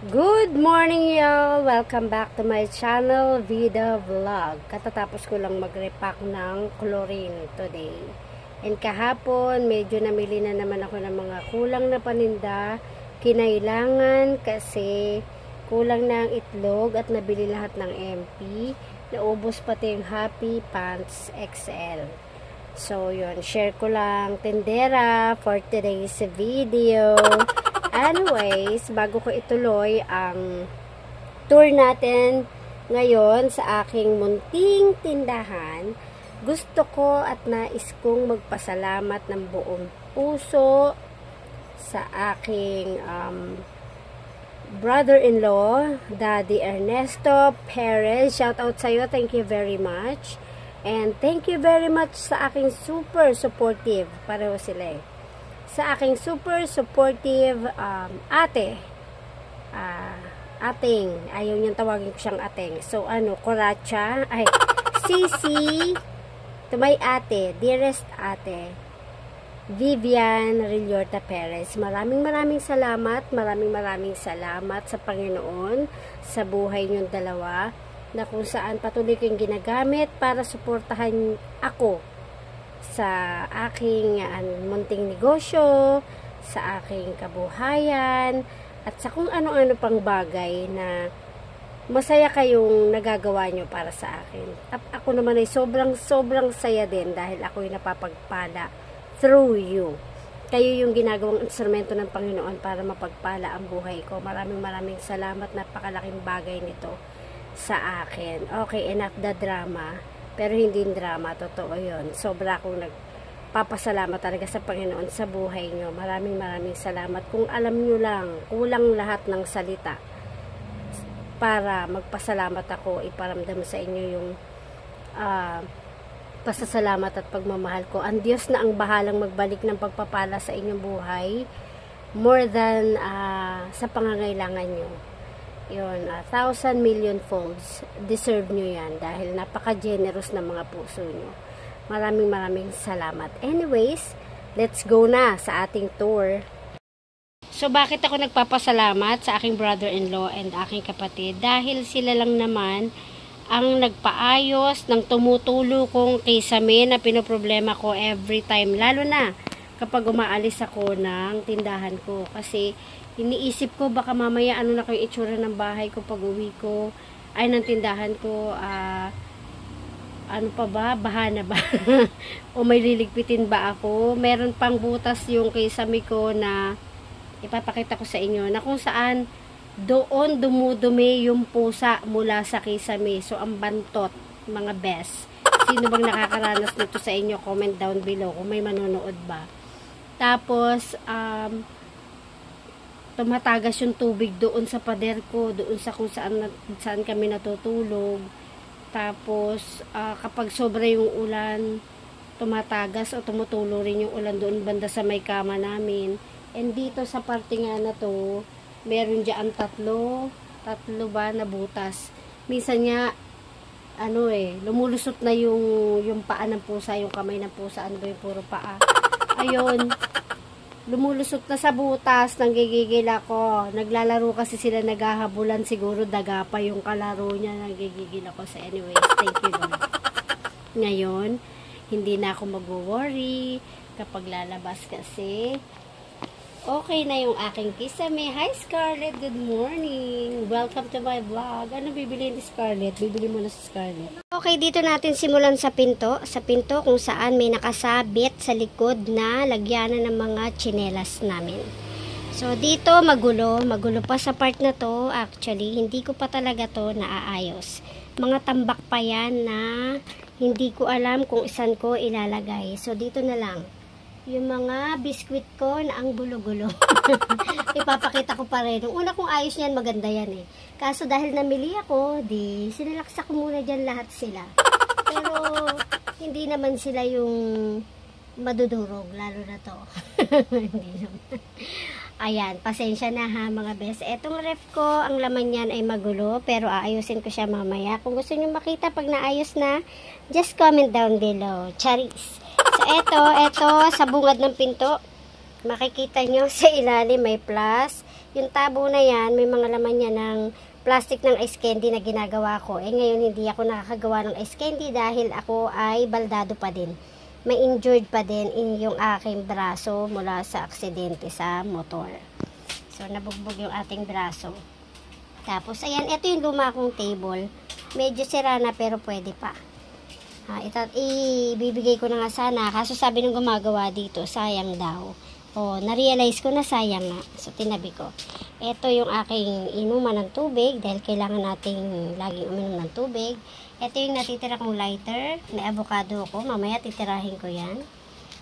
Good morning y'all! Welcome back to my channel, Vida Vlog. Katatapos ko lang mag-repack ng chlorine today. And kahapon, medyo namili na naman ako ng mga kulang na paninda. Kinailangan kasi kulang na ang itlog at nabili lahat ng MP. Naubos pati yung Happy Pants XL. So yun, share ko lang tindera for today's video. Anyways, bago ko ituloy ang tour natin ngayon sa aking munting tindahan, gusto ko at nais kong magpasalamat ng buong puso sa aking brother-in-law, Daddy Ernesto Perez. Shout out sa'yo, thank you very much. And thank you very much sa aking super supportive, pareho sila sa aking super supportive ate. Ating, ayaw niyang tawagin ko siyang ating. So, Koracha, Sisi, to my ate, dearest ate, Vivian Rilorta Perez. Maraming salamat, maraming salamat sa Panginoon, sa buhay niyong dalawa, na kung saan patuloy kong ginagamit para suportahan ako sa aking munting negosyo, sa aking kabuhayan, at sa kung ano-ano pang bagay na masaya kayong nagagawa nyo para sa akin. At ako naman ay sobrang saya din dahil ako ay napapagpala through you. Kayo yung ginagawang instrumento ng Panginoon para mapagpala ang buhay ko. Maraming salamat, napakalaking bagay nito sa akin. Okay, enough the drama. Pero hindi drama, totoo yun. Sobra akong nagpapasalamat talaga sa Panginoon sa buhay nyo. Maraming salamat. Kung alam nyo lang, kulang lahat ng salita para magpasalamat ako, iparamdam sa inyo yung pasasalamat at pagmamahal ko. Ang Diyos na ang bahalang magbalik ng pagpapala sa inyong buhay more than sa pangangailangan nyo. Yun, 1,000 million folds. Deserve nyo yan dahil napaka-generous ng mga puso nyo. Maraming salamat. Anyways, let's go na sa ating tour. So, bakit ako nagpapasalamat sa aking brother-in-law and aking kapatid? Dahil sila lang naman ang nagpaayos ng tumutulo kong kisame na pinoproblema ko every time. Lalo na kapag umaalis ako ng tindahan ko. Kasi iniisip ko baka mamaya ano na kayo itsura ng bahay ko pag uwi ko ay ng tindahan ko, ano pa ba, baha na ba o may liligpitin ba ako. Meron pang butas yung kisame ko na ipapakita ko sa inyo na kung saan doon dumudumi yung pusa mula sa kisame. So ang bantot, mga best, sino bang nakakaranas nito sa inyo, comment down below kung may manonood ba. Tapos tumatagas yung tubig doon sa pader ko, doon sa kung saan kami natutulog. Tapos kapag sobra yung ulan, tumatagas o tumutulo rin yung ulan doon banda sa may kama namin. And dito sa parte nga na to, meron dyan tatlo ba na butas. Minsan nga lumulusot na yung paa ng pusa, yung kamay ng pusa, ano ba yung puro paa. Ayun, lumulusot na sa butas, nanggigigil ako. Naglalaro kasi sila, naghahabulan, siguro daga pa yung kalaro niya, nanggigigil ako. So anyways, thank you Lord. Ngayon, hindi na ako mag-worry kapag lalabas kasi okay na yung aking kisame. Hi Scarlett, good morning. Welcome to my vlog. Ano bibili ni Scarlett? Bibili mo na si Scarlett. Okay, dito natin simulan sa pinto. Sa pinto kung saan may nakasabit sa likod na lagyanan ng mga tsinelas namin. So dito magulo pa sa part na to. Actually, hindi ko pa talaga to naaayos. Mga tambak pa yan na hindi ko alam kung saan ko ilalagay. So dito na lang yung mga biskwit ko na ang gulo-gulo. Ipapakita ko pa rin. Nung una kong ayos niyan, maganda yan eh. Kaso dahil namili ako, di sinalaksa ko muna dyan lahat sila. Pero hindi naman sila yung madudurog, lalo na to. Hindi naman. Ayan, pasensya na ha mga best. Etong ref ko, ang laman niyan ay magulo, pero aayusin ko siya mamaya. Kung gusto niyo makita pag naayos na, just comment down below. Charis! So, eto, sa bungad ng pinto, makikita nyo sa ilalim may plus, Yung tabo na yan, may mga laman yan ng plastic ng ice candy na ginagawa ko. Eh ngayon hindi ako nakakagawa ng ice candy dahil ako ay baldado pa din. May injured pa din yung aking braso mula sa aksidente sa motor. So nabugbog yung ating braso. Tapos ayan, ito yung luma kong table. Medyo sira na pero pwede pa. Ibibigay ko na nga sana. Kaso sabi nung gumagawa dito, sayang daw. Na-realize ko na sayang nga. So, tinabi ko. Ito yung aking inuman ng tubig dahil kailangan nating laging uminom ng tubig. Ito yung natitira kong lighter na avocado ko. Mamaya titirahin ko yan.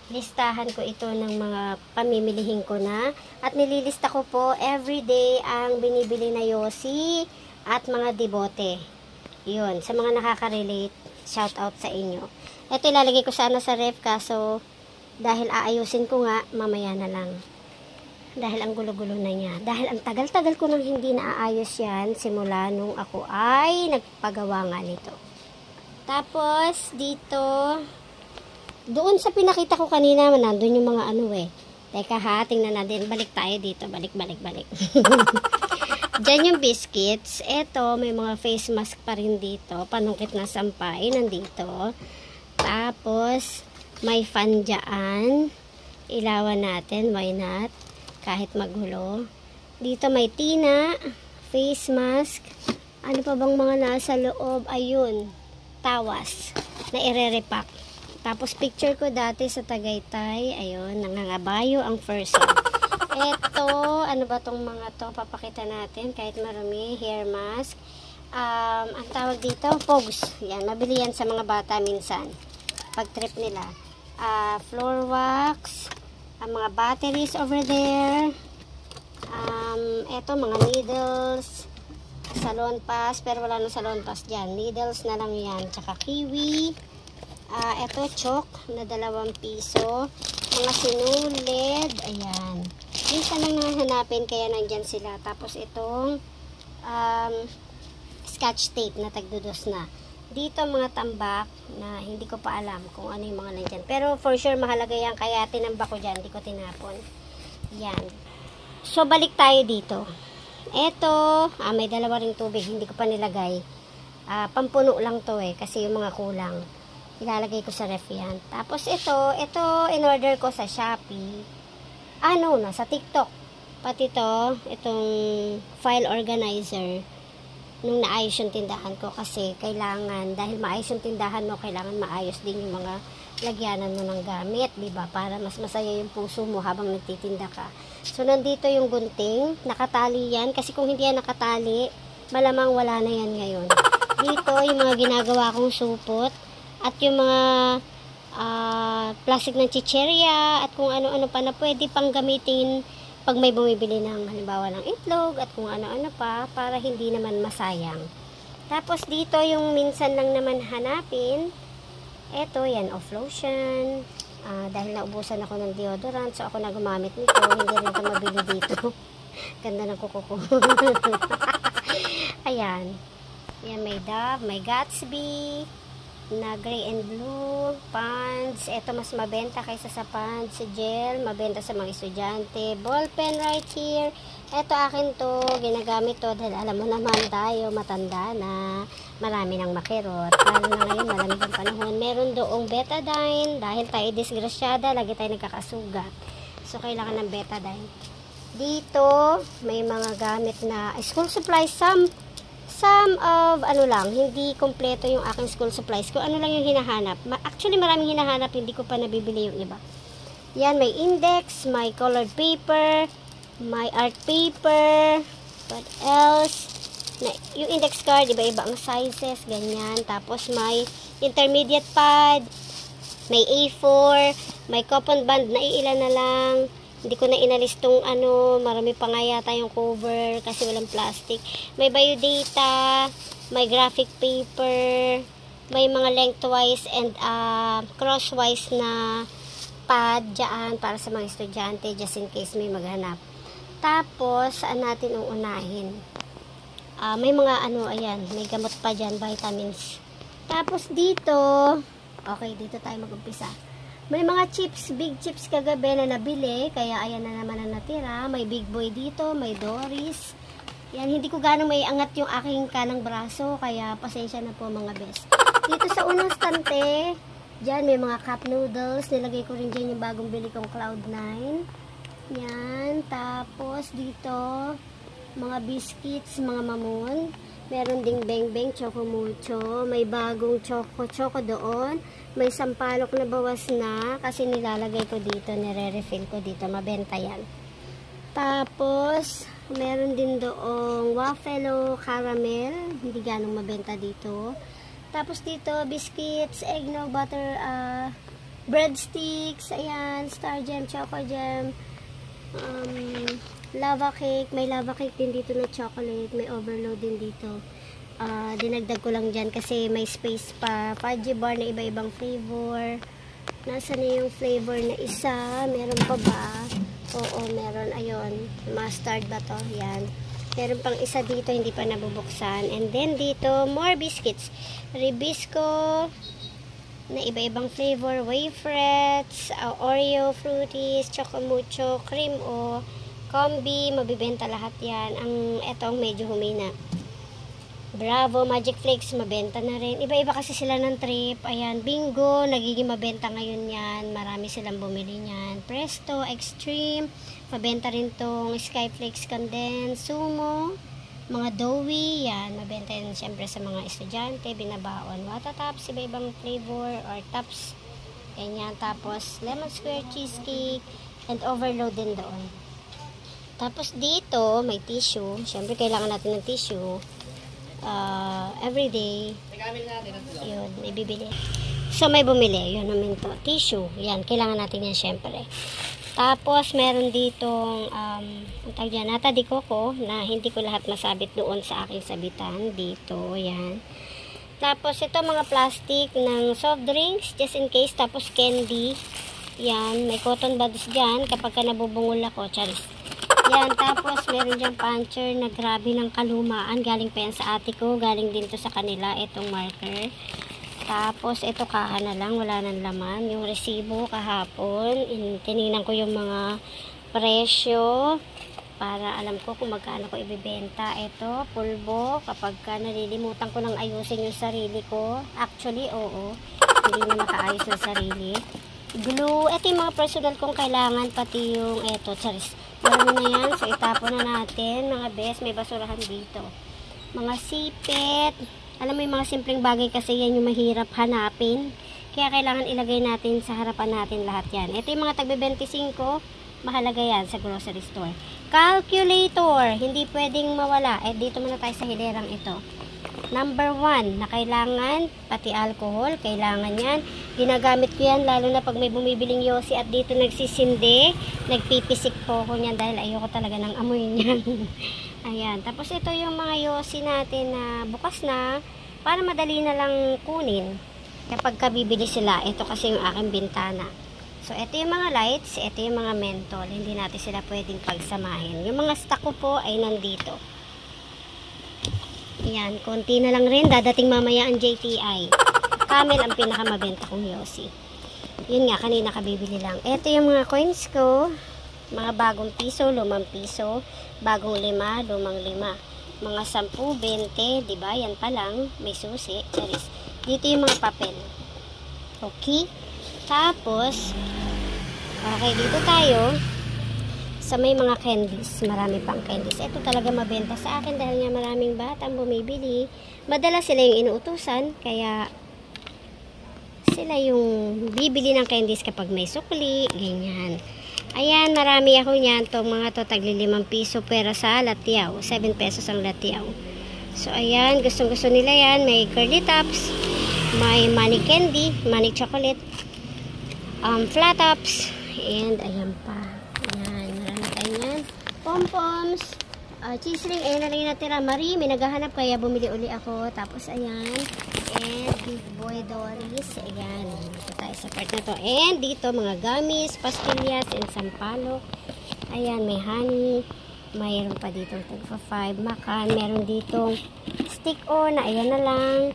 Listahan ko ito ng mga pamimilihin ko na. At nililista ko po everyday ang binibili na yosi at mga debote. Yun. Sa mga nakaka-relate, shout out sa inyo. Ito ilalagay ko sana sa ref kaso dahil aayusin ko nga, mamaya na lang. Dahil ang gulo-gulo na niya. Dahil ang tagal-tagal ko nang hindi naaayos yan, simula nung ako ay nagpagawa nga nito. Tapos, dito, doon sa pinakita ko kanina, nandun yung mga Teka ha, tingnan natin. Balik tayo dito. Balik. Diyan yung biscuits. Eto, may mga face mask pa rin dito. Panungkit na sampay, nandito. Tapos, may fan dyan. Ilawan natin. Why not? Kahit magulo. Dito may tina. Face mask. Ano pa bang mga nasa loob? Ayun. Tawas. Na ire-repack. Tapos picture ko dati sa Tagaytay. Ayun. Nangangabayo ang first one. Eto. Ano ba tong mga to? Papakita natin. Kahit marami. Hair mask. Ang tawag dito, Pogs. Yan. Mabili yan sa mga bata minsan. Pag trip nila. Floor wax, ang mga batteries over there, eto mga needles, salon pass, pero wala na salon pass dyan, needles na lang yan, tsaka kiwi, eto chalk na 2 piso, mga sinulid, ayan, minsan lang hanapin kaya nandyan sila, tapos itong scotch tape na tagdudos na. Dito mga tambak na hindi ko pa alam kung ano yung mga nandyan. Pero for sure mahalaga yan kaya tinambak ko dyan. Hindi ko tinapon. Yan. So balik tayo dito. Eto, may 2 ring tubig. Hindi ko pa nilagay. Pampuno lang to kasi yung mga kulang. Ilalagay ko sa ref yan. Tapos ito in-order ko sa Shopee. Sa TikTok. Pati itong file organizer. Nung naayos yung tindahan ko kasi kailangan, dahil maayos yung tindahan mo, kailangan maayos din yung mga lagyanan mo ng gamit, diba? Para mas masaya yung puso mo habang nagtitinda ka. So, nandito yung gunting, nakatali yan, kasi kung hindi yan nakatali, malamang wala na yan ngayon. Dito, yung mga ginagawa kong supot, at yung mga plastic ng chicherya, at kung ano-ano pa na pwede pang gamitin pag may bumibili ng halimbawa ng itlog at kung ano-ano pa para hindi naman masayang. Tapos dito yung minsan lang naman hanapin, eto yan, off lotion. Dahil naubusan ako ng deodorant, so ako na gumamit nito. Hindi rin ito mabili dito. Ganda ng kuko ko. Ayan. Yan, may Dove, may Gatsby na gray and blue, Pants. Ito mas mabenta kaysa sa Pants gel, mabenta sa mga estudyante. Ball pen right here. Ito akin to, ginagamit to dahil alam mo naman tayo, matanda na, marami ng makirot. Lalo na ngayon, malamig ang panahon. Meron doong betadine, dahil tayo disgrasyada, lagi tayo nagkakasugat. So, kailangan ng betadine. Dito, may mga gamit na school supplies, some of, hindi kompleto yung aking school supplies. Kung ano lang yung hinahanap. Actually, maraming hinahanap, hindi ko pa nabibili yung iba. Yan, may index, may colored paper, may art paper, what else? Yung index card, iba-iba ang sizes, ganyan. Tapos, may intermediate pad, may A4, may coupon band na iilan na lang. Hindi ko na inalis tong marami pa nga yata yung cover kasi walang plastic. May biodata, may graphic paper, may mga lengthwise and crosswise na pad dyan para sa mga estudyante just in case may maghanap. Tapos, saan natin uunahin? May mga ayan, may gamot pa dyan, vitamins. Tapos dito, okay, dito tayo mag-umpisa. May mga chips, big chips kagabi na nabili, kaya ayan na naman ang natira. May Big Boy dito, may Doris. Yan, hindi ko ganong may angat yung aking kanang braso, kaya pasensya na po mga best. Dito sa unang stante, dyan may mga cup noodles. Nilagay ko rin dyan yung bagong bili kong Cloud9. Yan, tapos dito, mga biscuits, mga mamon. Meron ding Beng Beng, Choco Mucho. May bagong Choco doon. May sampalok na bawas na kasi nilalagay ko dito, nire-refill ko dito, mabenta yan. Tapos, meron din doong waffle caramel, hindi ganong mabenta dito. Tapos dito, biscuits, eggnog, butter, breadsticks, ayan, star jam, choco jam, lava cake, may lava cake din dito na chocolate, may overload din dito. Dinagdag ko lang dyan kasi may space pa. Fudgy bar na iba-ibang flavor. Nasaan na yung flavor na isa? Meron pa ba? Oo, meron. Ayun. Mustard ba to? Yan. Meron pang isa dito, hindi pa nabubuksan. And then dito, more biscuits. Ribisco na iba-ibang flavor. Waferettes, Oreo, Fruities, Choco Mucho, Cream O, Combi. Mabibenta lahat yan. Etong medyo humina. Bravo, Magic Flakes, mabenta na rin. Iba-iba kasi sila ng trip. Ayan, Bingo, nagiging mabenta ngayon yan. Marami silang bumili niyan. Presto, Extreme, mabenta rin tong Skyflakes Condensed, Sumo, mga Doughy, yan, mabenta rin siyempre sa mga estudyante, binabaon. Wata Tops, iba-ibang flavor, or Tops, ganyan. Tapos, Lemon Square Cheesecake, and Overload din doon. Tapos dito, may tissue. Siyempre, kailangan natin ng tissue. Everyday yun, may bibili, so may bumili, yun naman to, tissue, yan, kailangan natin yan syempre. Tapos meron ditong ang tawag dyan, nata di coco na hindi ko lahat masabit doon sa aking sabitan dito, yan. Tapos ito mga plastic ng soft drinks just in case. Tapos candy, yan, may cotton buds dyan kapag ka nabubungol ako, charis. Yan, tapos meron diyang puncher na grabe ng kalumaan. Galing pa yan sa ate ko. Galing din to sa kanila. Itong marker. Tapos ito kaha na lang. Wala nang laman. Yung resibo kahapon. Tinignan ko yung mga presyo para alam ko kung magkano ko ibibenta. Ito, pulbo. Kapag ka nalilimutan ko nang ayusin yung sarili ko. Actually, oo. Hindi na makaayos ng sarili. Glue. Ito yung mga personal kong kailangan. Pati yung eto, charis. Marami na yan. So, itapon na natin. Mga best, may basurahan dito. Mga sipit. Alam mo yung mga simpleng bagay kasi yan yung mahirap hanapin. Kaya kailangan ilagay natin sa harapan natin lahat yan. Ito yung mga tagbe 25. Mahalaga yan sa grocery store. Calculator. Hindi pwedeng mawala. Dito muna tayo sa hilerang ito. Number 1 na kailangan, pati alcohol, kailangan yan. Ginagamit ko yan lalo na pag may bumibiling yosi at dito nagsisindi. Nagpipisik po ako niyan dahil ayoko talaga ng amoy niyan. Ayan. Tapos ito yung mga yosi natin na bukas na para madali na lang kunin kapag kabibili sila. Ito kasi yung aking bintana. So, ito yung mga lights, ito yung mga mentol. Hindi natin sila pwedeng pagsamahin. Yung mga stock ko po ay nandito. Yan, konti na lang rin. Dadating mamaya ang JTI. Camel ang pinakamabenta kong yosi. Yun nga, kanina kabibili lang. Ito yung mga coins ko. Mga bagong piso, lumang piso. Bagong 5, lumang 5. Mga 10, 20, diba? Yan pa lang. May susi. Charis. Dito yung mga papel. Okay? Tapos, okay, dito tayo sa may mga candies. Marami pang candies. Ito talaga mabenta sa akin dahil nga maraming batang bumibili. Madalas sila yung inuutusan, kaya sila yung bibili ng candies kapag may sukli, ganyan. Ayan, marami ako niyan. Itong mga to, tagli 5 piso, pero sa latiyaw, 7 pesos ang latiyaw. So, ayan, gustong-gusto nila yan. May curly tops, may money candy, money chocolate, flat tops, and ayan pa. Pom-poms, cheese ring, ayan na rin natira. Marie, may naghahanap kaya bumili uli ako. Tapos ayan, and Big Boy Doris, ayan, ito tayo sa part na to. And dito mga gummies, pastillas, and sampalok. Ayan, may honey, mayroon pa dito tagpa 5 makan, meron dito stick on, ayan na lang.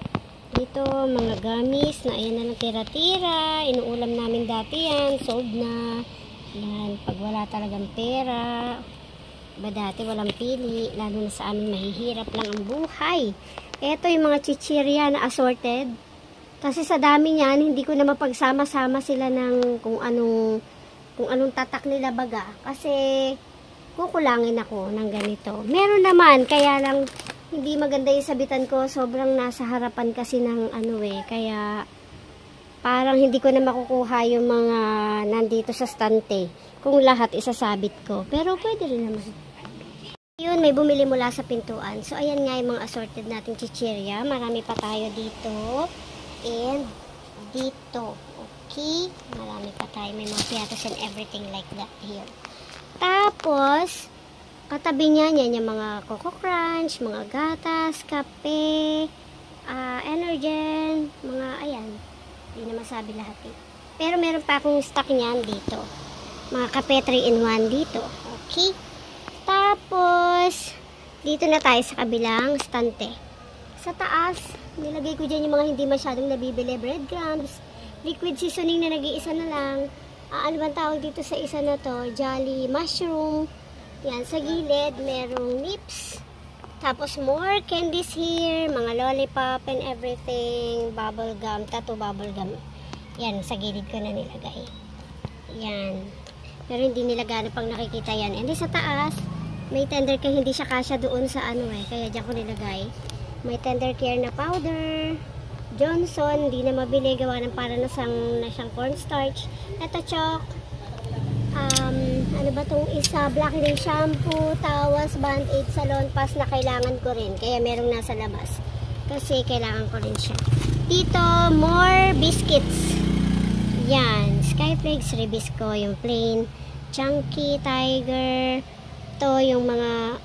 Dito, mga gamis na ayan na lang tira-tira. Inuulam namin dati yan. Sold na. Yan, pag wala talagang pera. Ba dati walang pili. Lalo na sa amin mahihirap lang ang buhay. Ito yung mga chichirya na assorted. Kasi sa dami niyan, hindi ko na mapagsama-sama sila ng kung anong tatak nila baga. Kasi kukulangin ako ng ganito. Meron naman, kaya lang hindi maganda yung sabitan ko. Sobrang nasa harapan kasi ng kaya parang hindi ko na makukuha yung mga nandito sa stante. Kung lahat isasabit ko. Pero pwede rin naman. Yun, may bumili mula sa pintuan. So, ayan nga yung mga assorted nating chichirya. Marami pa tayo dito. And dito. Okay? Marami pa tayo. May mga piatos and everything like that here. Tapos, katabi niya yan yung mga Coco Crunch, mga gatas, kape, Energen, mga ayan. Hindi na masabi lahat eh. Pero meron pa akong stock niyan dito. Mga kape 3-in-1 dito. Okay? Tapos, dito na tayo sa kabilang stante. Sa taas, nilagay ko dyan yung mga hindi masyadong nabibili. Breadcrumbs, liquid seasoning na nag-iisa na lang. Ano bang tawag dito sa isa na to? Jolly mushroom. Yan, sa gilid, merong nips. Tapos, more candies here. Mga lollipop and everything. Bubble gum, tattoo bubble gum. Yan, sa gilid ko na nilagay. Yan. Pero hindi nila gano'n pang nakikita yan. And sa taas, may tender care. Hindi siya kasya doon sa kaya dyan ko nilagay. May tender care na powder. Johnson, hindi na mabili, gawa ng para na siyang cornstarch. Ito chok. Ano ba tong isa? Blackening shampoo, tawas, band-aid, salon pass na kailangan ko rin. Kaya merong nasa labas. Kasi kailangan ko rin siya. Dito, more biscuits. Yan. Skyflakes, Ribisco, yung plain. Chunky, Tiger. Ito, yung mga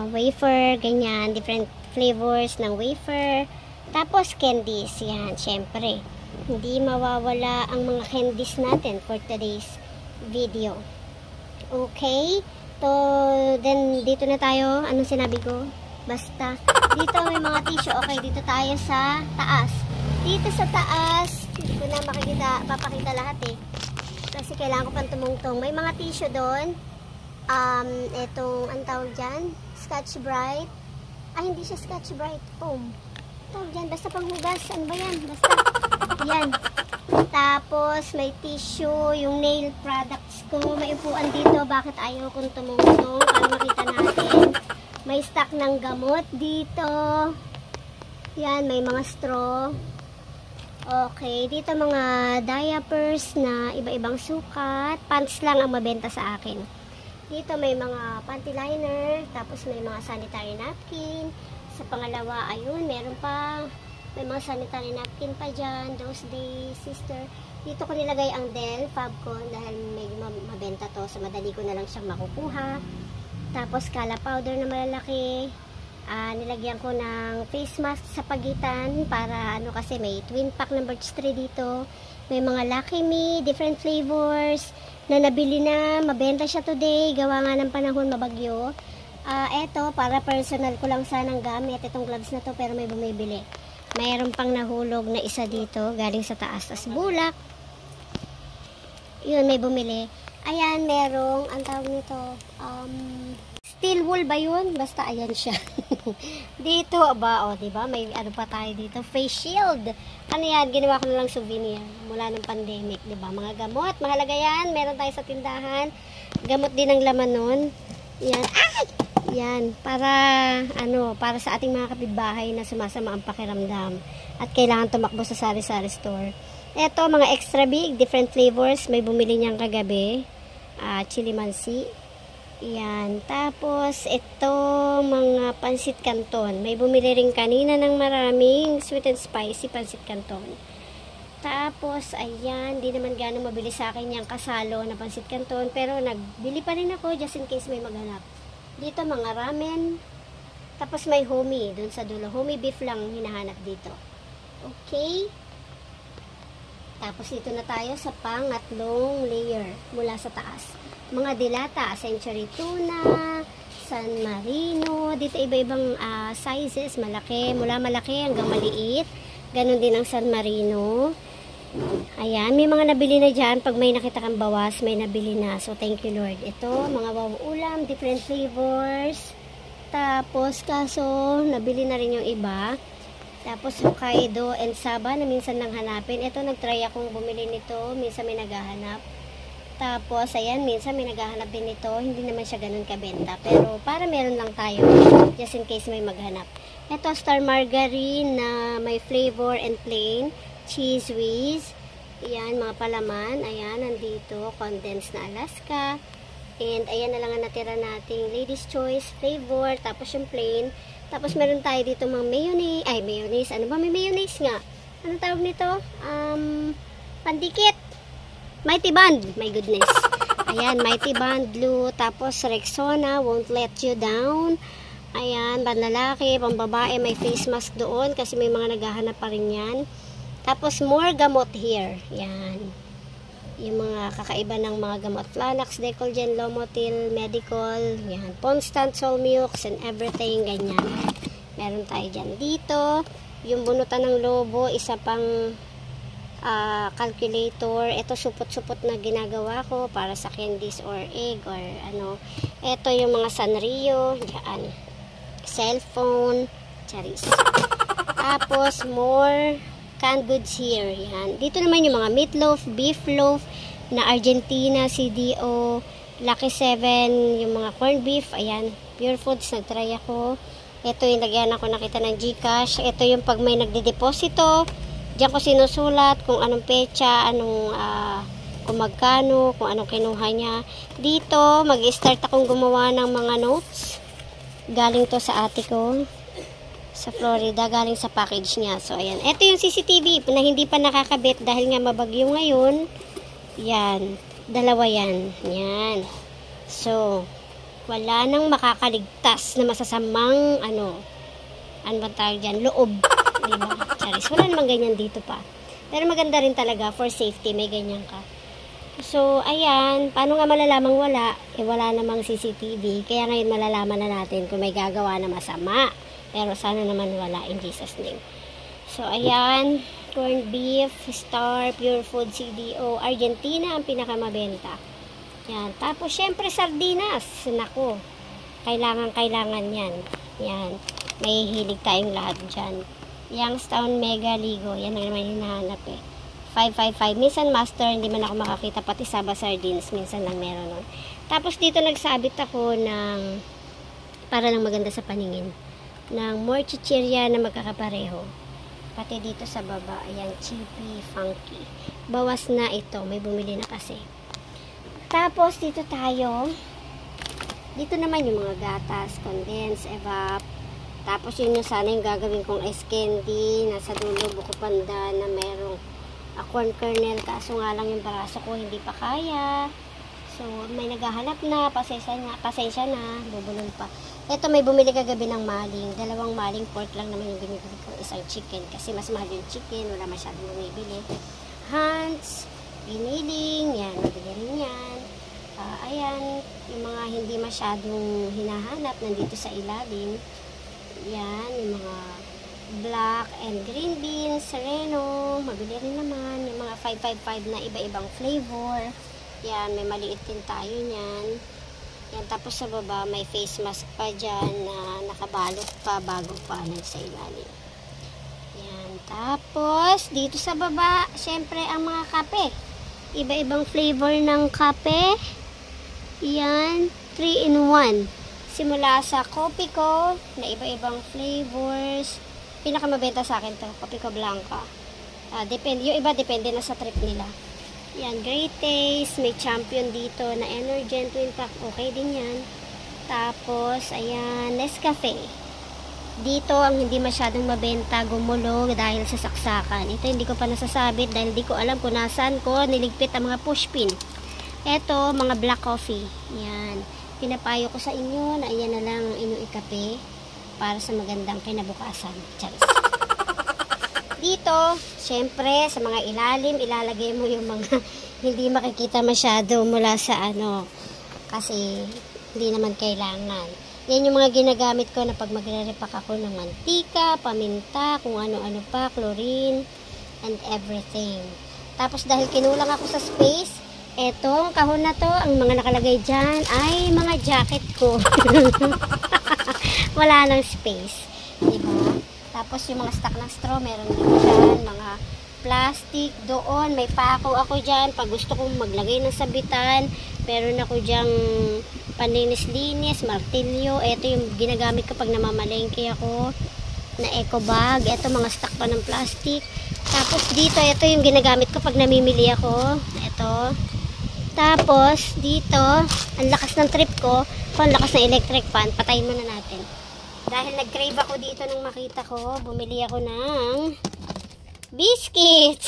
wafer, ganyan. Different flavors ng wafer. Tapos, candies. Yan, syempre. Hindi mawawala ang mga candies natin for today's video. Okay? So, then, dito na tayo. Anong sinabi ko? Basta. Dito may mga tissue. Okay, dito tayo sa taas. Dito sa taas, hindi ko na papakita lahat eh. Kasi kailangan ko pang tumungtong. May mga tissue doon. Etong, ang tawag dyan? Scotch Brite. Hindi siya Scotch Brite. Foam. Tawag dyan, basta panghugas. Ano ba yan? Basta, yan. Tapos, may tissue, yung nail products ko. May upuan dito. Bakit ayaw kong tumungtong? Para makita natin. May stock ng gamot dito. Yan, may mga straw. Okay, dito mga diapers na iba-ibang sukat. Pants lang ang mabenta sa akin. Dito may mga panty liner. Tapos may mga sanitary napkin. Sa pangalawa, ayun, meron pa. May mga sanitary napkin pa dyan. Those days, sister. Dito ko nilagay ang Del Fabcon dahil may mabenta to. So, madali ko na lang siyang makukuha. Tapos, Kala powder na malalaki. Nilagyan ko ng face mask sa pagitan para kasi may twin pack ng birch tree dito. May mga Lucky Me, different flavors na nabili na. Mabenta siya today. Gawa nga ng panahon mabagyo. Eto, para personal ko lang sanang gamit itong gloves na to pero may bumibili. Mayroon pang nahulog na isa dito galing sa taas. Tas bulak. Yun, may bumili. Ayan, merong, ang tawag nito, steel wool ba yun? Basta ayan siya. Dito, diba? May ano pa tayo dito, face shield. Ano yan? Ginawa ko na lang souvenir mula ng pandemic, diba? Mga gamot, mahalaga yan. Meron tayo sa tindahan. Gamot din ang laman nun. Yan. Ay! Yan, para sa ating mga kapitbahay na sumasama ang pakiramdam at kailangan tumakbo sa sari-sari store. Ito, mga extra big, different flavors. May bumili niyang kagabi. Chili mansi. Yan. Tapos, ito, mga pansit canton. May bumili rin kanina ng maraming sweet and spicy pansit canton. Tapos, ayan, di naman gano'ng mabili sa akin yung kasalo na pansit canton. Pero, nagbili pa rin ako just in case may maghanap. Dito, mga ramen. Tapos, may homie dun sa dulo. Homie beef lang hinahanap dito. Okay. Tapos, dito na tayo sa pangatlong layer mula sa taas. Mga dilata, Century Tuna, San Marino. Dito, iba-ibang sizes. Malaki, mula malaki hanggang maliit. Ganon din ang San Marino. Ayan, may mga nabili na dyan. Pag may nakita kang bawas, may nabili na. So, thank you Lord. Ito, mga wow ulam, different flavors. Tapos, kaso, nabili na rin yung iba. Tapos, Hokkaido and Saba na minsan nang hanapin. Ito, nagtry akong bumili nito. Minsan may naghahanap. Tapos, ayan, minsan may naghahanap din nito. Hindi naman siya ganun kabenta. Pero, para meron lang tayo. Just in case may maghanap. Ito, Star Margarine na may flavor and plain. Cheese whiz. Ayan, mga palaman. Ayan, nandito. Condensed na Alaska. And, ayan na lang ang natira nating Ladies Choice flavor. Tapos yung plain. Tapos, meron tayo dito mga mayonnaise. Ay, mayonnaise. Ano ba? May mayonnaise nga. Anong tawag nito? Pandikit. Mighty Band. My goodness. Ayan, Mighty Band Blue. Tapos, Rexona. Won't let you down. Ayan, panlalaki, pambabae. May face mask doon. Kasi may mga naghahanap pa rin yan. Tapos, more gamot here. Yan. Yung mga kakaiba ng mga gamot. Flanax, Decolgen, Lomotil, Medical. Yan. Constant, Solmux, and everything. Ganyan. Meron tayo dyan. Dito, yung bunutan ng lobo, isa pang calculator. Ito, supot-supot na ginagawa ko para sa candies or egg or ano. Ito, yung mga Sanrio. Yan. Cellphone. Charis. Tapos, more canned goods here. Yan. Dito naman yung mga meatloaf, beef loaf na Argentina, CDO, Lucky 7, yung mga corned beef. Ayan. Pure Foods, nagtry ako. Ito yung lagyan ako nakita ng GCash. Ito yung pag may nagdedeposito. Diyan ko sinusulat kung anong pecha, anong kung magkano, kung anong kinuha niya. Dito, mag-start akong gumawa ng mga notes. Galing to sa ate ko. Sa Florida, galing sa package niya. So, ayan. Ito yung CCTV na hindi pa nakakabit dahil nga mabagyo ngayon. Yan. Dalawa yan. Yan. So, wala nang makakaligtas na masasamang, ano ba tawag dyan? Loob. Diba? Charis. Wala namang ganyan dito pa. Pero maganda rin talaga for safety. May ganyan ka. So, ayan. Paano nga malalamang wala? Eh, wala namang CCTV. Kaya ngayon malalaman na natin kung may gagawa na masama. Pero sana naman wala in Jesus name. So, ayan. Corned beef, Star, Pure Food, CDO. Argentina ang pinakamabenta. Yan. Tapos, syempre, sardinas. Naku. Kailangan yan. Yan. May hilig tayong lahat dyan. Youngstown Mega Ligo. Yan ang naman hinahanap eh. 555. Minsan, master, hindi man ako makakita. Pati Saba sardines. Minsan lang meron nun. Tapos, dito nagsabit ako ng para lang maganda sa paningin. Ng more chichirya na magkakapareho. Pati dito sa baba, ayan, chippy, funky. Bawas na ito, may bumili na kasi. Tapos, dito tayo. Dito naman yung mga gatas, condense, evap. Tapos, yun yung sana yung gagawin kong ice candy. Nasa dulo, buko panda na merong corn kernel. Kaso nga lang yung braso ko, hindi pa kaya. So, may naghahanap na, pasensya na, bubulol pa. Ito, may bumili kagabi ng maling. 2 maling pork lang naman yung binibili ko. Isang chicken. Kasi mas mahal yung chicken. Wala masyadong bumibili. Hans, giniling. Yan, mabili rin yan. Ayan, yung mga hindi masyadong hinahanap nandito sa ilalim. Yan, yung mga black and green beans, sereno. Mabili rin naman. Yung mga 555 na iba-ibang flavor. Yan, may maliit din tayo niyan. Yan, tapos sa baba, may face mask pa dyan na nakabalot pa bago pa sa ilalim. Yan, tapos, dito sa baba, syempre, ang mga kape. Iba-ibang flavor ng kape. Yan, 3-in-1. Simula sa kopi ko, na iba-ibang flavors. Pinakamabenta sa akin to, kopi ko blanca. Depende, yung iba depende na sa trip nila. Yan, Great Taste. May Champion dito na Energen Twin Pack. Okay din yan. Tapos, ayan, Nescafe. Dito, ang hindi masyadong mabenta, gumulog dahil sa saksakan. Ito, hindi ko pa nasasabit dahil hindi ko alam kung nasaan ko niligpit ang mga pushpin. Ito, mga black coffee. Yan. Pinapayo ko sa inyo na ayan na lang ang inyong ikape para sa magandang kinabukasan. Charis. Dito, syempre, sa mga ilalim, ilalagay mo yung mga hindi makikita masyado mula sa ano. Kasi, hindi naman kailangan. Yan yung mga ginagamit ko na pag magre-repack ako ng mantika, paminta, kung ano-ano pa, chlorine, and everything. Tapos dahil kinulang ako sa space, etong kahon na to, ang mga nakalagay dyan ay mga jacket ko. Wala nang space. Diba? Tapos yung mga stock ng straw, meron din dyan, mga plastic doon, may pako ako dyan, pag gusto kong maglagay ng sabitan, meron ako dyang panlinis-linis, martilyo. Ito yung ginagamit ko pag namamalengke ako na eco bag. Ito mga stock pa ng plastic. Tapos dito, ito yung ginagamit ko pag namimili ako. Ito. Tapos dito, ang lakas ng trip ko, ang lakas ng electric fan. Patayin muna natin. Dahil nag-crave ako dito nung makita ko, bumili ako ng biscuits.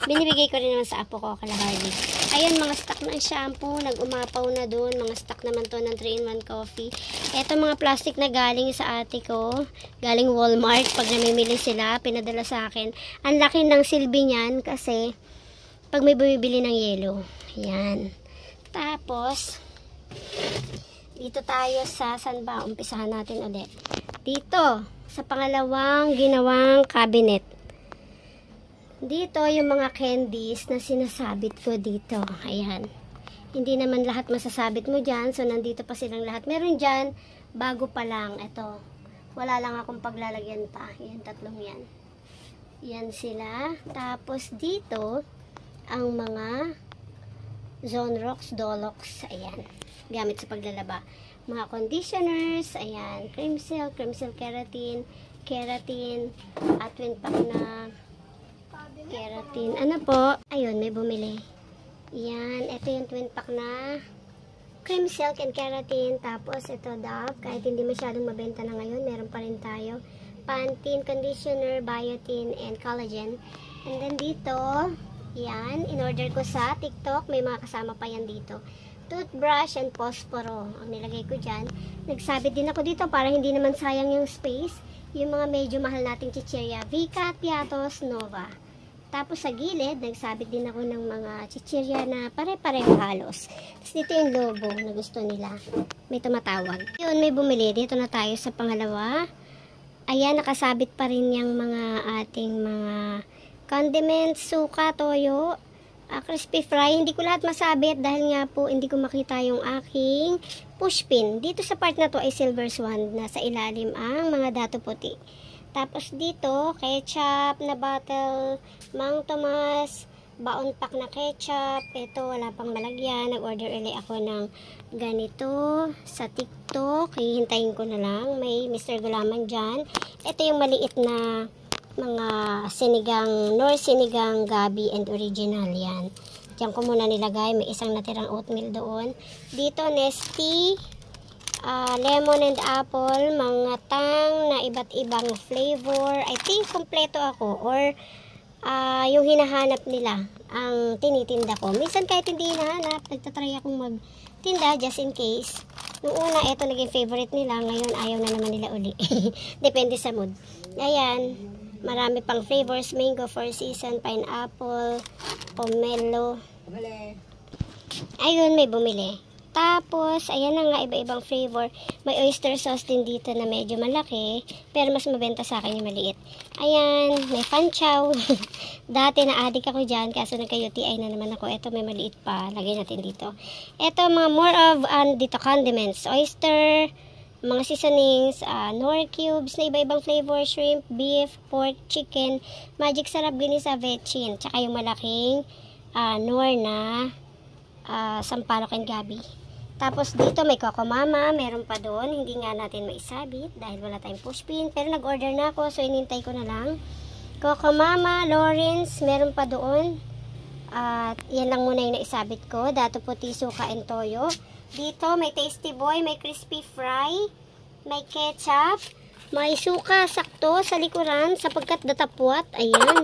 Binibigay ko rin naman sa apo ko, kala Harvey. Ayun, mga stock ng shampoo, nag-umapaw na dun. Mga stock naman to ng 3-in-1 coffee. Ito mga plastic na galing sa ate ko. Galing Walmart. Pag namimili sila, pinadala sa akin. Ang laki ng silbi niyan kasi pag may bumibili ng yelo. Yan. Tapos, dito tayo sa, saan ba? Umpisahan natin ulit. Dito, sa pangalawang ginawang cabinet. Dito, yung mga candies na sinasabit ko dito. Ayan. Hindi naman lahat masasabit mo dyan. So, nandito pa silang lahat. Meron dyan, bago pa lang. Ito. Wala lang akong paglalagyan pa. Yan, tatlong yan. Yan sila. Tapos, dito, ang mga Zonrox, Dolox. Ayan. Gamit sa paglalaba. Mga conditioners. Ayan. Cream Silk Keratin. Keratin. At twin pack na keratin. Ano po? Ayun, may bumili. Yan. Ito yung twin pack na cream silk and keratin. Tapos, ito Dove. Kahit hindi masyadong mabenta na ngayon, meron pa rin tayo. Pantene, conditioner, biotin, and collagen. And then dito, yan. In-order ko sa TikTok. May mga kasama pa yan dito. Toothbrush and posporo. Ang nilagay ko dyan. Nagsabit din ako dito para hindi naman sayang yung space. Yung mga medyo mahal nating chichirya. Vika, Piatos, Nova. Tapos sa gilid, nagsabit din ako ng mga chichirya na pare-pareho halos. Tapos dito yung logo na gusto nila. May tumatawag. Yun, may bumili. Dito na tayo sa pangalawa. Ayan, nakasabit pa rin yung mga ating mga condiments, suka, toyo, crispy fry. Hindi ko lahat masabit dahil nga po hindi ko makita yung aking pushpin. Dito sa part na to ay silver swan na sa ilalim ang mga dato puti. Tapos dito, ketchup na bottle, Mang Tomas, baon pack na ketchup. Ito, wala pang malagyan. Nag-order ulit ako ng ganito sa TikTok. Hihintayin ko na lang. May Mr. Gulaman dyan. Ito yung maliit na mga sinigang, Nor sinigang, gabi, and original yan. Diyan ko muna nilagay. May isang natirang oatmeal doon. Dito, Nestea. Lemon and apple, mga tang na iba't ibang flavor. I think kompleto ako or yung hinahanap nila ang tinitinda ko. Minsan kahit hindi hinahanap, nagtatry akong magtinda just in case. Noong una, ito naging favorite nila. Ngayon, ayaw na naman nila uli. Depende sa mood. Ayan, marami pang flavors. Mango, Four Seasons, pineapple, pomelo. Ayun, may bumili. Tapos, ayan na nga, iba-ibang flavor. May oyster sauce din dito na medyo malaki, pero mas mabenta sa akin yung maliit. Ayan, may panchaw. Dati na-addict ako dyan, kaso nagka-UTI na naman ako. Ito may maliit pa, lagay natin dito. Ito, mga more of, dito, condiments. Oyster, mga seasonings, nor cubes na iba-ibang flavor, shrimp, beef, pork, chicken, magic sarap, ginisa, vetchin, tsaka yung malaking nor na sampalok and gabi. Tapos dito may Coco Mama, meron pa doon, hindi nga natin maisabit dahil wala tayong pushpin, pero nag-order na ako, so inintay ko na lang. Coco Mama, Lawrence, meron pa doon. At yan lang muna yung naisabit ko. Dato puti, suka, and toyo. Dito may Tasty Boy, may crispy fry, may ketchup, may suka sakto sa likuran sapagkat datapwat. Ayan.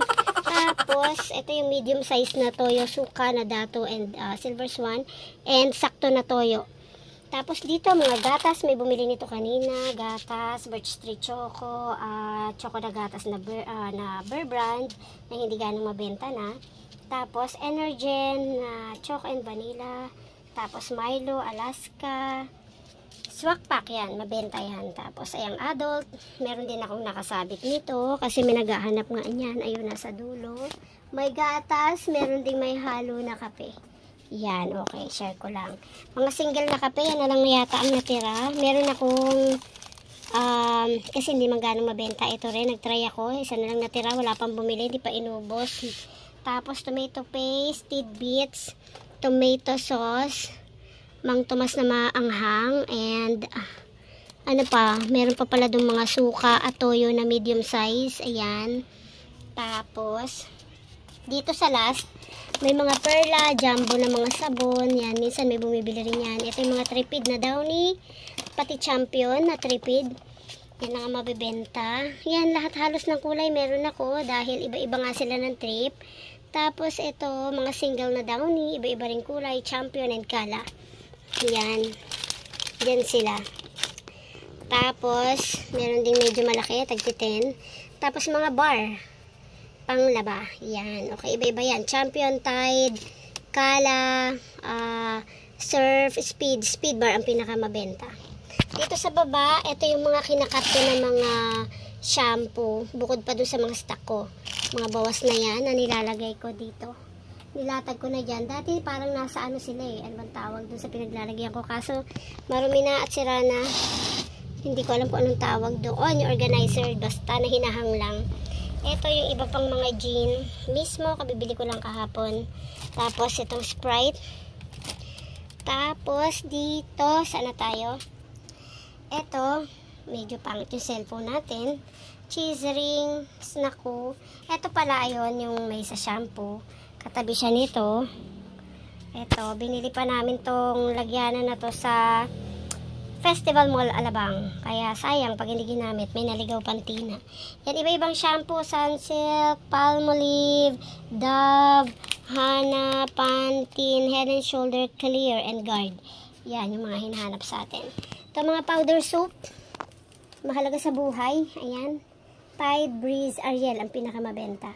Tapos ito yung medium size na toyo, suka na dato, and silver swan, and sakto na toyo. Tapos dito mga gatas, may bumili nito kanina, gatas, Birch Street Choco, choco na gatas na Bear Brand na hindi ganong mabenta na. Tapos Energen na choco and vanilla. Tapos Milo, Alaska, swak pack yan, mabenta yan. Tapos ay ang adult, meron din akong nakasabit nito kasi may naghahanap nga niyan. Ayun, nasa dulo. May gatas, meron ding may halo na kape. Yan, okay, share ko lang. Mga single na kape, yan na lang yata ang natira. Meron akong kasi hindi man ganong mabenta ito rin. Nagtry ako, isa na lang natira, wala pang bumili, hindi pa inubos. Tapos tomato paste, tidbits, tomato sauce, Mang Tomas na maanghang, and ano pa, meron pa pala dong mga suka at toyo na medium size. Ayan. Tapos dito sa last, may mga perla, jumbo na mga sabon. Yan, minsan may bumibili rin yan. Ito yung mga tripid na Downy, pati Champion na tripid. Yan ang mabibenta. Yan, lahat halos ng kulay meron ako dahil iba-iba nga sila ng trip. Tapos ito, mga single na Downy, iba-iba rin kulay, Champion and Kala. Yan. Yan sila. Tapos, meron ding medyo malaki, tagti 10. Tapos mga bar, panglaba. Yan. Okay, iba-iba yan. Champion, Tide, Kala, Surf, Speed bar ang pinakamabenta. Dito sa baba, ito yung mga kinakat ko ng mga shampoo. Bukod pa doon sa mga stock ko. Mga bawas na yan na nilalagay ko dito. Nilatag ko na dyan. Dati parang nasa ano sila eh. Ano bang tawag doon sa pinaglalagyan ko. Kaso marumi na at sira na. Hindi ko alam kung anong tawag doon. Yung organizer. Basta na hinahang lang. Ito yung iba pang mga gin. Mismo, kabibili ko lang kahapon. Tapos itong Sprite. Tapos dito, saan na tayo? Ito, medyo pangit yung cellphone natin. Cheese ring, snacko. Ito pala ayon yung may sa shampoo. Katabi siya nito. Ito, binili pa namin tong lagyanan na to sa Festival Mall Alabang. Kaya sayang pag hindi ginamit, may naligaw pantina. Yan, iba-ibang shampoo, Sunsilk, Palmolive, Dove, Hana, Pantene, Head and Shoulder, Clear, and Guard. Yan, yung mga hinahanap sa atin. Ito mga powder soap. Mahalaga sa buhay. Ayan. Tide, Breeze, Ariel ang pinakamabenta.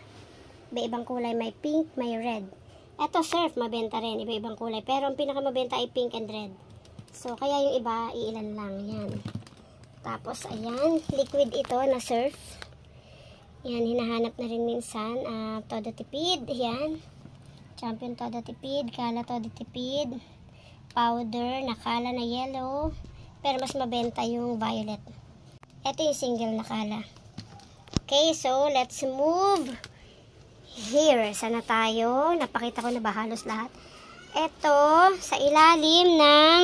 Iba-ibang kulay, may pink, may red. Ito Surf, mabenta rin, iba-ibang kulay. Pero ang pinakamabenta ay pink and red. So, kaya yung iba, iilan lang. Yan. Tapos, ayan, liquid ito na Surf. Yan, hinahanap na rin minsan. Todo tipid, yan. Champion todo tipid, Kala todo tipid. Powder, nakala na yellow. Pero mas mabenta yung violet. Ito yung single na Kala. Okay, so, let's move. Here, sana tayo. Napakita ko na ba halos lahat? Ito, sa ilalim ng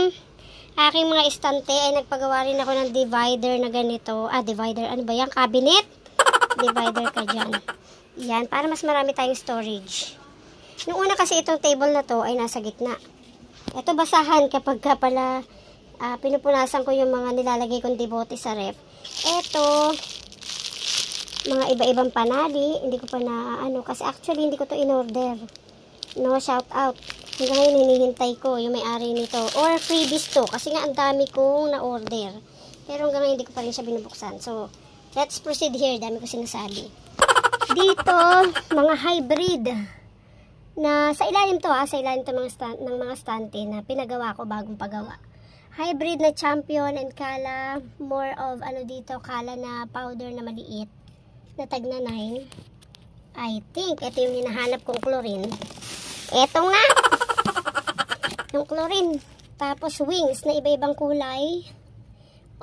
aking mga estante ay nagpagawa rin ako ng divider na ganito. Divider, ano ba yan? Cabinet? Divider ka dyan. Yan, para mas marami tayong storage. Noong una kasi itong table na to ay nasa gitna. Ito basahan kapag ka pala pinupunasan ko yung mga nilalagay kong debote sa ref. Ito, mga iba-ibang panali, hindi ko pa na kasi actually hindi ko to in order. No, shout out. Hanggang ngayon hinihintay ko yung may-ari nito or freebies to kasi nga ang dami kong na order. Pero hanggang ngayon hindi ko pa rin siya binubuksan. So, let's proceed here. Dami ko sinasabi. Dito, mga hybrid na sa ilalim to sa ilalim to ng mga stante na pinagawa ko bagong pagawa. Hybrid na Champion and Kala, more of dito, Kala na powder na maliit. Na tag na 9. I think ito yung hinahanap kong chlorine. Ito nga. Yung chlorine. Tapos wings na iba-ibang kulay.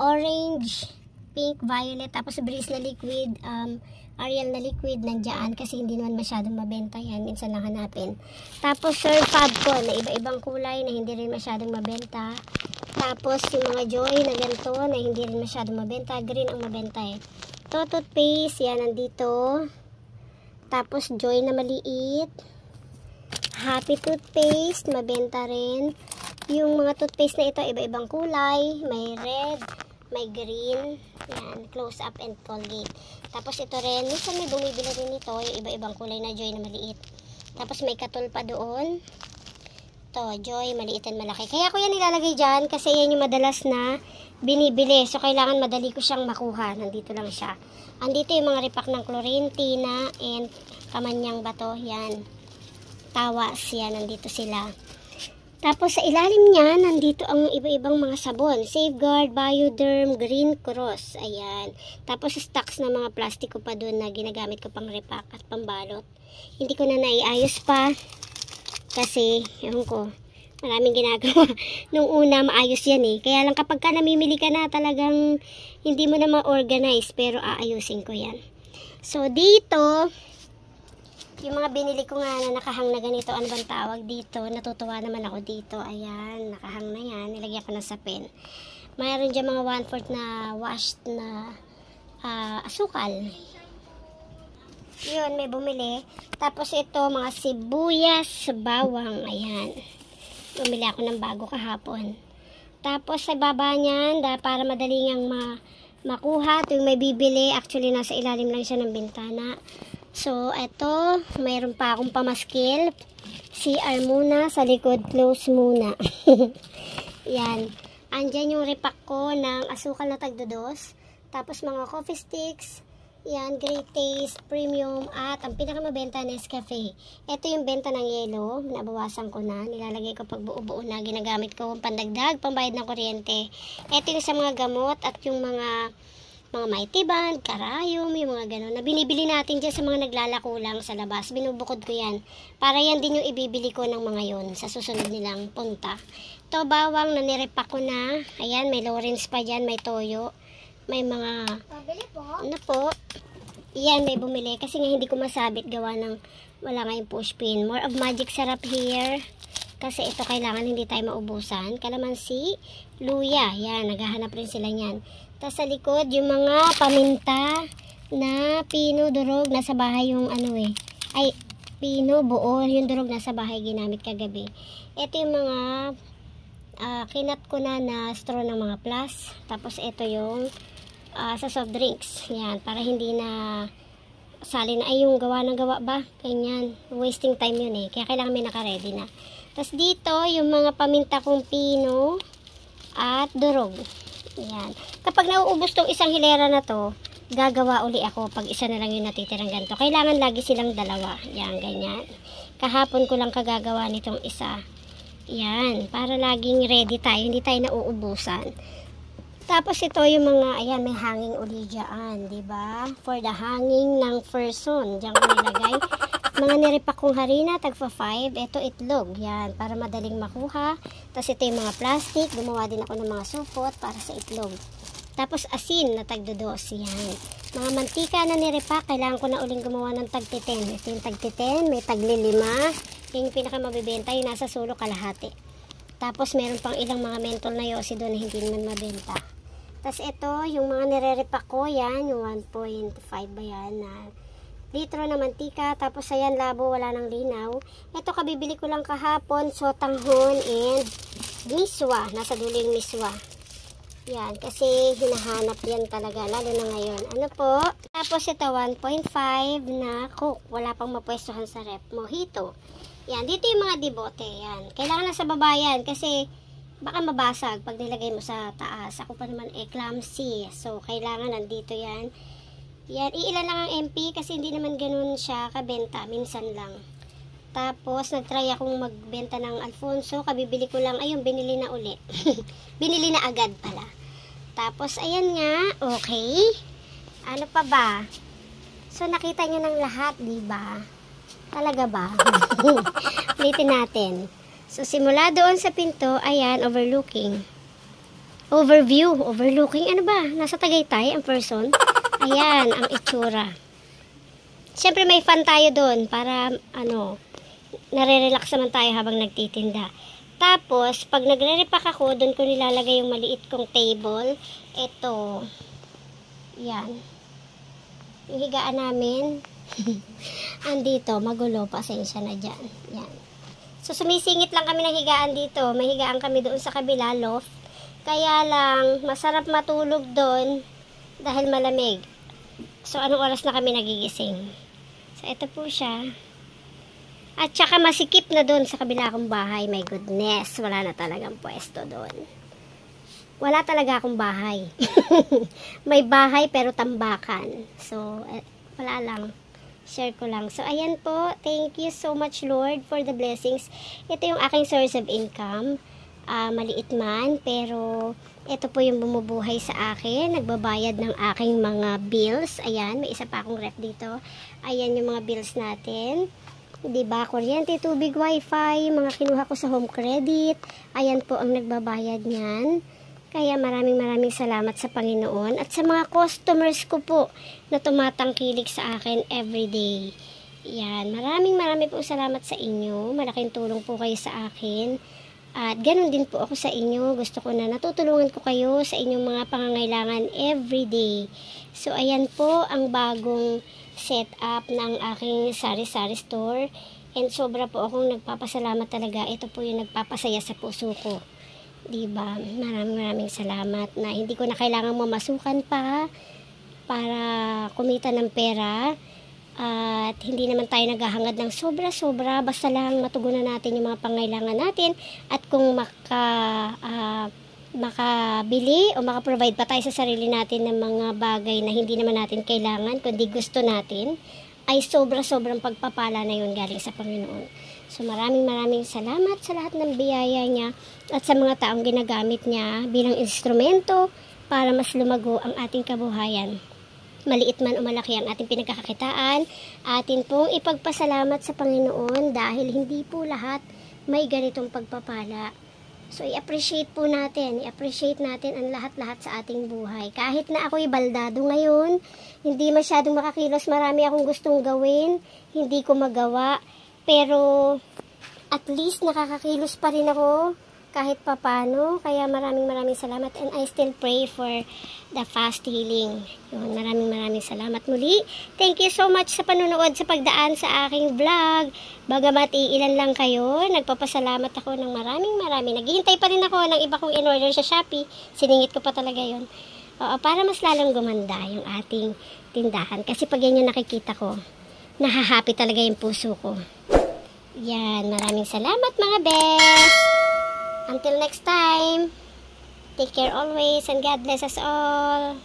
Orange, pink, violet. Tapos breeze na liquid. Ariel na liquid nandiyan kasi hindi naman masyadong mabenta yan. Minsan lang hanapin. Tapos Surf Fabcon na iba-ibang kulay na hindi rin masyadong mabenta. Tapos yung mga Joy na ganito na hindi rin masyadong mabenta. Green ang mabenta eh. Ito, toothpaste, yan, nandito. Tapos, Joy na maliit. Happy toothpaste, mabenta rin. Yung mga toothpaste na ito, iba-ibang kulay. May red, may green. Yan, Close Up and Colgate. Tapos, ito rin, minsan may bumibili rin ito, yung iba-ibang kulay na Joy na maliit. Tapos, may katol pa doon. Ito, Joy, maliit and malaki. Kaya ko yan nilalagay dyan kasi yan yung madalas na binibili. So, kailangan madali ko siyang makuha. Nandito lang siya. Andito yung mga repack ng chlorine, tina, and kamanyang bato. Yan. Tawas. Yan. Nandito sila. Tapos sa ilalim niya, nandito ang iba-ibang mga sabon. Safeguard, Bioderm, Green Cross. Ayan. Tapos stocks na mga plastiko pa doon na ginagamit ko pang repack at pambalot. Hindi ko na naiayos pa. Kasi, ewan ko, maraming ginagawa. Nung una, maayos yan eh. Kaya lang kapag ka namimili ka na, talagang hindi mo na ma-organize. Pero aayusin ko yan. So, dito, yung mga binili ko nga na nakahang na ganito, ano bang tawag dito? Natutuwa naman ako dito. Ayan, nakahang na yan. Nilagyan ko ng sapin. Mayroon dyan mga 1/4 na washed na asukal. Yun, may bumili. Tapos ito, mga sibuyas, bawang. Ayan. Bumili ako ng bago kahapon. Tapos sa baba niyan, para madali ngang makuha. Ito yung may bibili. Actually, nasa ilalim lang siya ng bintana. So, ito, mayroon pa akong pamaskil. CR muna, sa likod, close muna. Yan. Andyan yung repack ko ng asukal na tagdodos. Tapos mga coffee sticks. Yan, Great Taste, Premium. At ang pinakamabenta, Nescafe. Ito yung benta ng yelo. Nabawasan ko na. Nilalagay ko pag buo-buo na. Ginagamit ko pandagdag, pambayad ng kuryente. Ito yung sa mga gamot at yung mga Mighty Band, Karayom, yung mga ganun na binibili natin dyan sa mga naglalako lang sa labas. Binubukod ko yan. Para yan din yung ibibili ko ng mga yon sa susunod nilang punta. Ito, bawang na nirepack ko na. Ayan, may Lawrence pa dyan, may toyo. May mga pabili po. Ano po? Yan, may bumili. Kasi nga hindi ko masabit gawa ng wala nga yung push pin. More of magic sarap here. Kasi ito kailangan hindi tayo maubusan. Kalamansi, luya. Yan, naghahanap rin sila yan. Tapos sa likod, yung mga paminta na pino, durog, nasa bahay yung ano eh. Ay, pino, buo, yung durog nasa bahay ginamit kagabi. Ito yung mga kinat ko na straw ng mga plus. Tapos ito yung sa soft drinks. Yan, para hindi na salin ay yung gawa ng gawa ba? Ganyan, wasting time yun eh. Kaya kailangan may naka-ready na. Tapos dito, yung mga paminta kong pino at durog. Yan. Kapag nauubos tong isang hilera na to, gagawa uli ako pag isa na lang yung natitirang ganito. Kailangan lagi silang dalawa. Yan, ganyan. Kahapon ko lang kagagawa nitong isa. Yan, para laging ready tayo, hindi tayo nauubusan. Tapos ito yung mga, ayan, may hanging uli dyan, diba? For the hanging ng person. Diyan ko nilagay. Mga nirepack kong harina, tagpa 5. Ito itlog, yan, para madaling makuha. Tapos ito yung mga plastic. Gumawa din ako ng mga supot para sa itlog. Tapos asin na tagdodos, yan. Mga mantika na nirepack, kailangan ko na uling gumawa ng tagti-10. Ito yung tagti-10, may tagli 5. Yan yung pinakamabibenta, yung nasa sulo kalahati. Tapos meron pang ilang mga mentol na yosi doon na hindi naman mabenta. Tapos ito, yung mga nire-repack ko, yan, yung 1.5 ba yan na litro na mantika. Tapos ayan, labo, wala nang linaw. Ito, kabibili ko lang kahapon, sotanghon and miswa. Nasa dulo yung miswa. Yan, kasi hinahanap yan talaga, lalo na ngayon. Ano po? Tapos ito, 1.5 na Coke. Wala pang mapwestuhan sa rep. Mojito. Yan, dito yung mga dibote. Yan, kailangan na sa baba yan kasi baka mabasag pag nilagay mo sa taas. Ako pa naman clumsy. So, kailangan nandito yan. Yan, iilan lang ang MP kasi hindi naman ganun siya kabenta. Minsan lang. Tapos, nagtry akong magbenta ng Alfonso. Kabibili ko lang. Ayun, binili na uli. Binili na agad pala. Tapos, ayan nga. Okay. Ano pa ba? So, nakita nyo ng lahat, diba? Talaga ba? Ulitin natin. So, simula doon sa pinto, ayan, overlooking. Overview, overlooking, ano ba? Nasa Tagaytay, ang person. Ayan, ang itsura. Siyempre, may fan tayo doon para, nare-relax naman tayo habang nagtitinda. Tapos, pag nagre-repack ako, doon ko nilalagay yung maliit kong table. Ito. Yan. Yung higaan namin. Andito, magulo, pasensya na dyan. Yan. So, sumisingit lang kami ng higaan dito. May higaan kami doon sa kabila, loft. Kaya lang, masarap matulog doon dahil malamig. So, anong oras na kami nagigising? So, ito po siya. At saka masikip na doon sa kabila kong bahay. My goodness, wala na talagang pwesto doon. Wala talaga akong bahay. May bahay pero tambakan. So, wala lang. Share ko lang. So, ayan po. Thank you so much, Lord, for the blessings. Ito yung aking source of income. Maliit man, pero ito po yung bumubuhay sa akin. Nagbabayad ng aking mga bills. Ayan, may isa pa akong ref dito. Ayan yung mga bills natin. Diba? Kuryente, tubig, wifi, mga kinuha ko sa home credit. Ayan po ang nagbabayad niyan. Kaya maraming salamat sa Panginoon at sa mga customers ko po na tumatangkilik sa akin everyday. Yan, maraming po salamat sa inyo. Malaking tulong po kayo sa akin. At ganun din po ako sa inyo. Gusto ko na natutulungan ko kayo sa inyong mga pangangailangan everyday. So, ayan po ang bagong setup ng aking sari-sari store. And sobra po akong nagpapasalamat talaga. Ito po yung nagpapasaya sa puso ko. Diba? Maraming salamat na hindi ko na kailangang mamasukan pa para kumita ng pera at hindi naman tayo naghahangad ng sobra-sobra, basta lang matugunan natin yung mga pangailangan natin at kung makabili o makaprovide pa tayo sa sarili natin ng mga bagay na hindi naman natin kailangan kundi gusto natin, ay sobrang pagpapala na yun galing sa Panginoon. So maraming salamat sa lahat ng biyaya niya at sa mga taong ginagamit niya bilang instrumento para mas lumago ang ating kabuhayan. Maliit man o malaki ang ating pinagkakakitaan, atin pong ipagpasalamat sa Panginoon dahil hindi po lahat may ganitong pagpapala. So i-appreciate po natin, ang lahat-lahat sa ating buhay. Kahit na ako'y baldado ngayon, hindi masyadong makakilos, marami akong gustong gawin, hindi ko magawa. Pero, at least nakakakilos pa rin ako kahit papano. Kaya maraming salamat. And I still pray for the fast healing. Yun, maraming salamat muli. Thank you so much sa panonood, sa pagdaan sa aking vlog. Bagamat iilan lang kayo, nagpapasalamat ako ng maraming. Naghihintay pa rin ako ng iba kong in-order sa Shopee. Siningit ko pa talaga yun. Para mas lalong gumanda yung ating tindahan. Kasi pag yan yung nakikita ko, nahahappy talaga yung puso ko. Yan, maraming salamat mga best. Until next time, take care always and God bless us all.